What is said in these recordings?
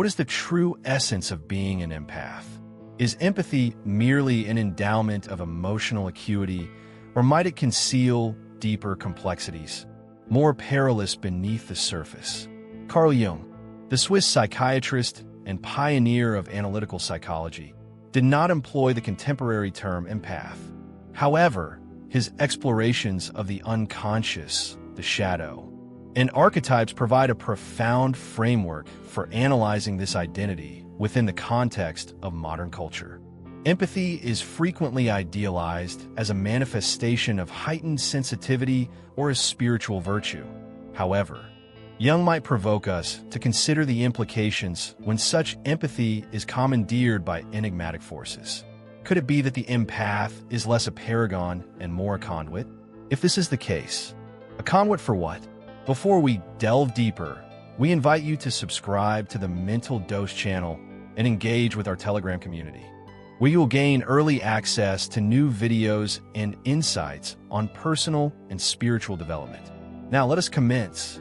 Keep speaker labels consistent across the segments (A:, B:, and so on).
A: What is the true essence of being an empath? Is empathy merely an endowment of emotional acuity, or might it conceal deeper complexities, more perilous beneath the surface? Carl Jung, the Swiss psychiatrist and pioneer of analytical psychology, did not employ the contemporary term empath. However, his explorations of the unconscious, the shadow, and archetypes provide a profound framework for analyzing this identity within the context of modern culture. Empathy is frequently idealized as a manifestation of heightened sensitivity or a spiritual virtue. However, Jung might provoke us to consider the implications when such empathy is commandeered by enigmatic forces. Could it be that the empath is less a paragon and more a conduit? If this is the case, a conduit for what? Before we delve deeper, we invite you to subscribe to the Mental Dose channel and engage with our Telegram community, where you will gain early access to new videos and insights on personal and spiritual development. Now let us commence.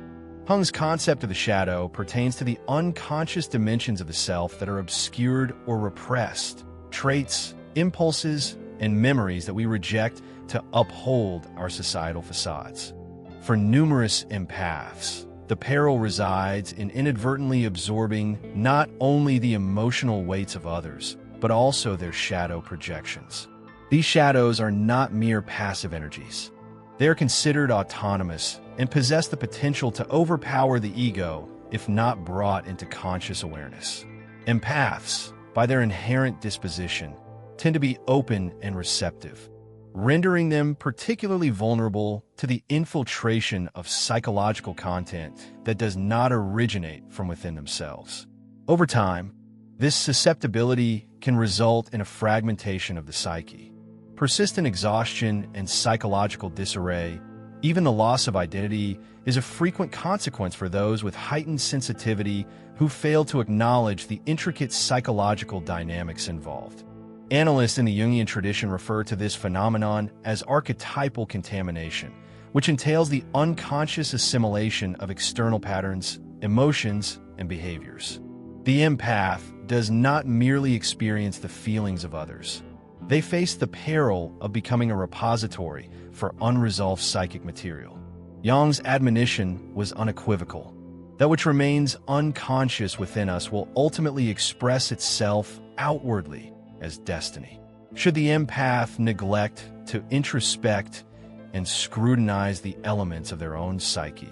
A: Jung's concept of the shadow pertains to the unconscious dimensions of the self that are obscured or repressed, traits, impulses, and memories that we reject to uphold our societal facades. For numerous empaths, the peril resides in inadvertently absorbing not only the emotional weights of others, but also their shadow projections. These shadows are not mere passive energies. They are considered autonomous and possess the potential to overpower the ego if not brought into conscious awareness. Empaths, by their inherent disposition, tend to be open and receptive, rendering them particularly vulnerable to the infiltration of psychological content that does not originate from within themselves. Over time, this susceptibility can result in a fragmentation of the psyche. Persistent exhaustion and psychological disarray, even the loss of identity, is a frequent consequence for those with heightened sensitivity who fail to acknowledge the intricate psychological dynamics involved. Analysts in the Jungian tradition refer to this phenomenon as archetypal contamination, which entails the unconscious assimilation of external patterns, emotions, and behaviors. The empath does not merely experience the feelings of others. They face the peril of becoming a repository for unresolved psychic material. Jung's admonition was unequivocal. That which remains unconscious within us will ultimately express itself outwardly as destiny. Should the empath neglect to introspect and scrutinize the elements of their own psyche,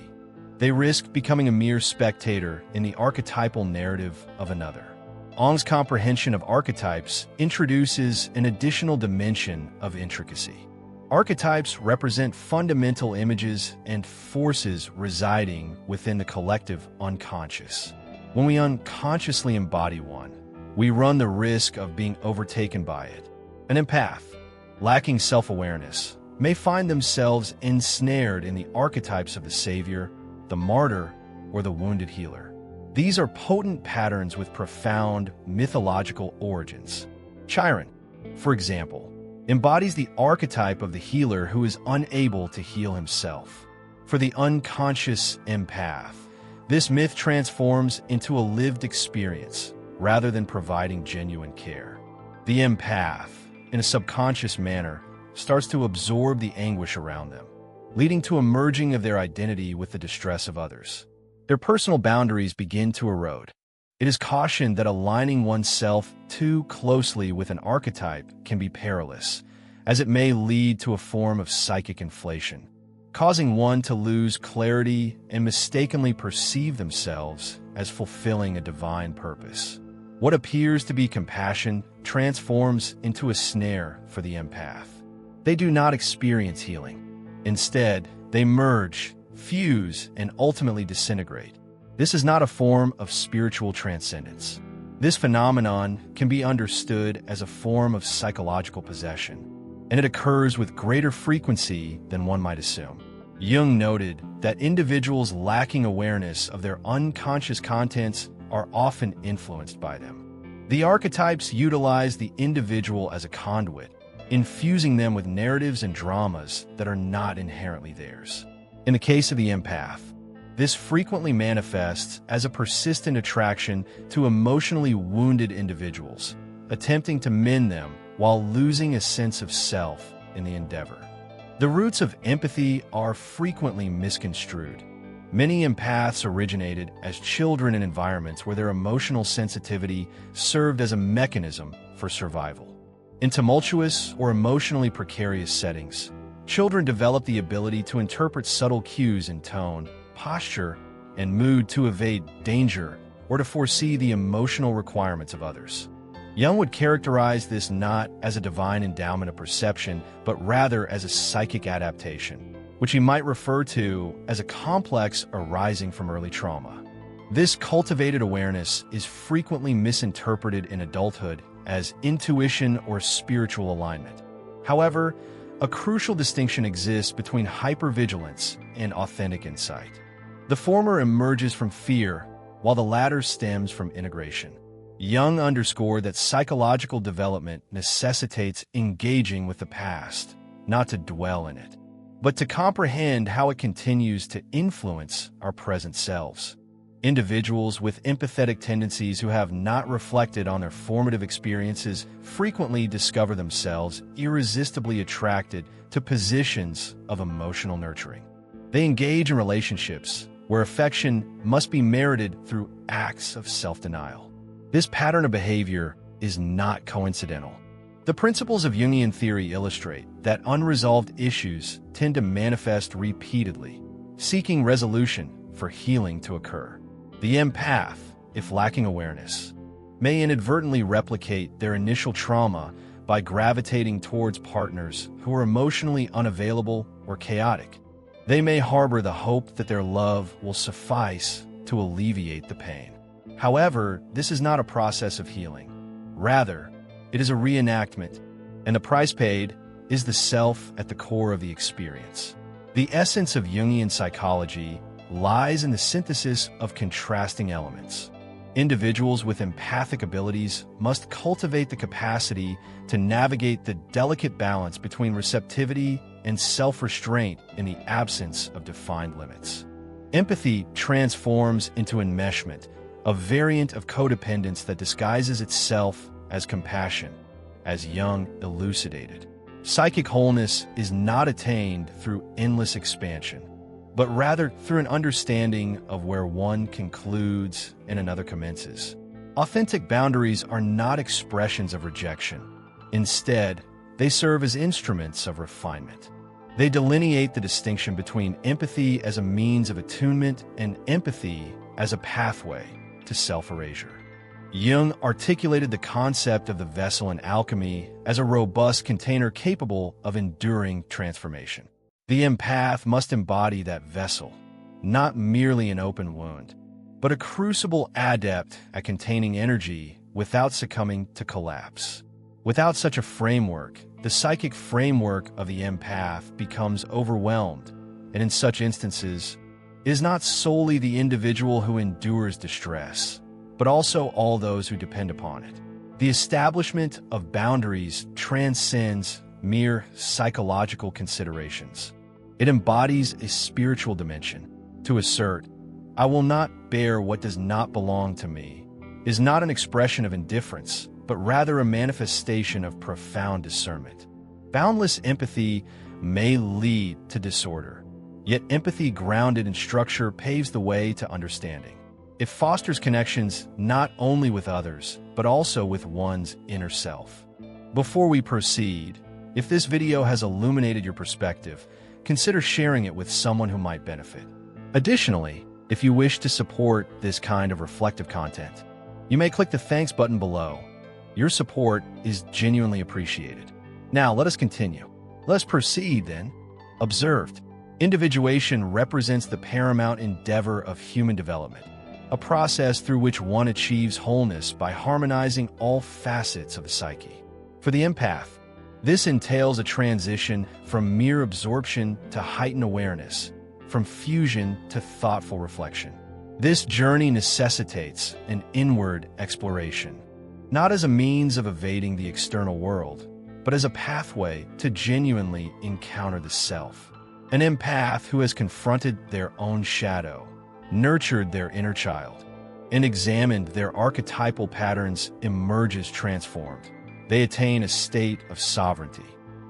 A: they risk becoming a mere spectator in the archetypal narrative of another. Jung's comprehension of archetypes introduces an additional dimension of intricacy. Archetypes represent fundamental images and forces residing within the collective unconscious. When we unconsciously embody one, we run the risk of being overtaken by it. An empath, lacking self-awareness, may find themselves ensnared in the archetypes of the savior, the martyr, or the wounded healer. These are potent patterns with profound mythological origins. Chiron, for example, embodies the archetype of the healer who is unable to heal himself. For the unconscious empath, this myth transforms into a lived experience rather than providing genuine care. The empath, in a subconscious manner, starts to absorb the anguish around them, leading to a merging of their identity with the distress of others. Their personal boundaries begin to erode. It is cautioned that aligning oneself too closely with an archetype can be perilous, as it may lead to a form of psychic inflation, causing one to lose clarity and mistakenly perceive themselves as fulfilling a divine purpose. What appears to be compassion transforms into a snare for the empath. They do not experience healing. Instead, they merge, fuse, and ultimately disintegrate. This is not a form of spiritual transcendence. This phenomenon can be understood as a form of psychological possession, and it occurs with greater frequency than one might assume. Jung noted that individuals lacking awareness of their unconscious contents are often influenced by them. The archetypes utilize the individual as a conduit, infusing them with narratives and dramas that are not inherently theirs. In the case of the empath, This frequently manifests as a persistent attraction to emotionally wounded individuals, attempting to mend them while losing a sense of self in the endeavor. The roots of empathy are frequently misconstrued. Many empaths originated as children in environments where their emotional sensitivity served as a mechanism for survival. In tumultuous or emotionally precarious settings, children develop the ability to interpret subtle cues in tone, posture, and mood to evade danger or to foresee the emotional requirements of others. Jung would characterize this not as a divine endowment of perception, but rather as a psychic adaptation, which he might refer to as a complex arising from early trauma. This cultivated awareness is frequently misinterpreted in adulthood as intuition or spiritual alignment. However, a crucial distinction exists between hypervigilance and authentic insight. The former emerges from fear, while the latter stems from integration. Jung underscored that psychological development necessitates engaging with the past, not to dwell in it, but to comprehend how it continues to influence our present selves. Individuals with empathetic tendencies who have not reflected on their formative experiences frequently discover themselves irresistibly attracted to positions of emotional nurturing. They engage in relationships where affection must be merited through acts of self-denial. This pattern of behavior is not coincidental. The principles of Jungian theory illustrate that unresolved issues tend to manifest repeatedly, seeking resolution for healing to occur. The empath, if lacking awareness, may inadvertently replicate their initial trauma by gravitating towards partners who are emotionally unavailable or chaotic. They may harbor the hope that their love will suffice to alleviate the pain. However, this is not a process of healing. Rather, it is a reenactment, and the price paid is the self at the core of the experience. The essence of Jungian psychology lies in the synthesis of contrasting elements. Individuals with empathic abilities must cultivate the capacity to navigate the delicate balance between receptivity and self-restraint in the absence of defined limits. Empathy transforms into enmeshment, a variant of codependence that disguises itself as compassion, as Jung elucidated. Psychic wholeness is not attained through endless expansion, but rather through an understanding of where one concludes and another commences. Authentic boundaries are not expressions of rejection. Instead, they serve as instruments of refinement. They delineate the distinction between empathy as a means of attunement and empathy as a pathway to self-erasure. Jung articulated the concept of the vessel in alchemy as a robust container capable of enduring transformation. The empath must embody that vessel, not merely an open wound, but a crucible adept at containing energy without succumbing to collapse. Without such a framework, the psychic framework of the empath becomes overwhelmed, and in such instances, it is not solely the individual who endures distress, but also all those who depend upon it. The establishment of boundaries transcends mere psychological considerations. It embodies a spiritual dimension. To assert, "I will not bear what does not belong to me," is not an expression of indifference, but rather a manifestation of profound discernment. Boundless empathy may lead to disorder, yet empathy grounded in structure paves the way to understanding. It fosters connections not only with others, but also with one's inner self. Before we proceed, if this video has illuminated your perspective, consider sharing it with someone who might benefit. Additionally, if you wish to support this kind of reflective content, you may click the thanks button below. Your support is genuinely appreciated. Now, let us continue. Let's proceed then. Observed. Individuation represents the paramount endeavor of human development, a process through which one achieves wholeness by harmonizing all facets of the psyche. For the empath, this entails a transition from mere absorption to heightened awareness, from fusion to thoughtful reflection. This journey necessitates an inward exploration, not as a means of evading the external world, but as a pathway to genuinely encounter the self. An empath who has confronted their own shadow nurtured their inner child, and examined their archetypal patterns, emerges transformed. They attain a state of sovereignty.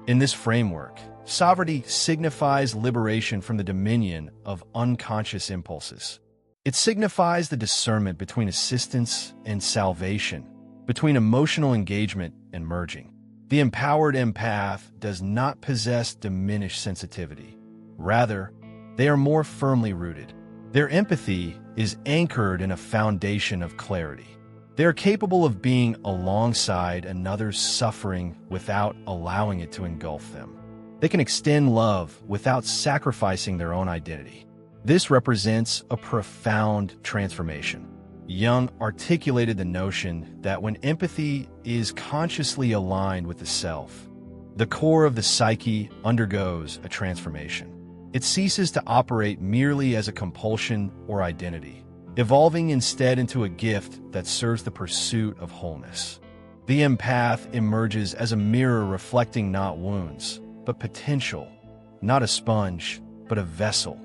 A: In this framework, sovereignty signifies liberation from the dominion of unconscious impulses. It signifies the discernment between assistance and salvation, between emotional engagement and merging. The empowered empath does not possess diminished sensitivity. Rather, they are more firmly rooted. Their empathy is anchored in a foundation of clarity. They are capable of being alongside another's suffering without allowing it to engulf them. They can extend love without sacrificing their own identity. This represents a profound transformation. Jung articulated the notion that when empathy is consciously aligned with the self, the core of the psyche undergoes a transformation. It ceases to operate merely as a compulsion or identity, evolving instead into a gift that serves the pursuit of wholeness. The empath emerges as a mirror reflecting not wounds, but potential, not a sponge, but a vessel,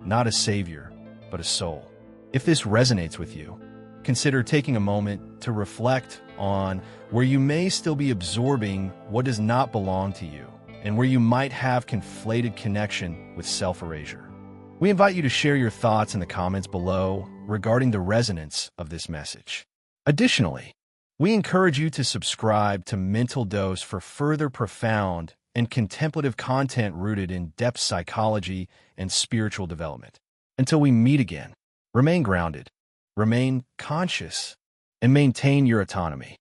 A: not a savior, but a soul. If this resonates with you, consider taking a moment to reflect on where you may still be absorbing what does not belong to you, and where you might have conflated connection with self-erasure. We invite you to share your thoughts in the comments below regarding the resonance of this message. Additionally, we encourage you to subscribe to Mental Dose for further profound and contemplative content rooted in depth psychology and spiritual development. Until we meet again, remain grounded, remain conscious, and maintain your autonomy.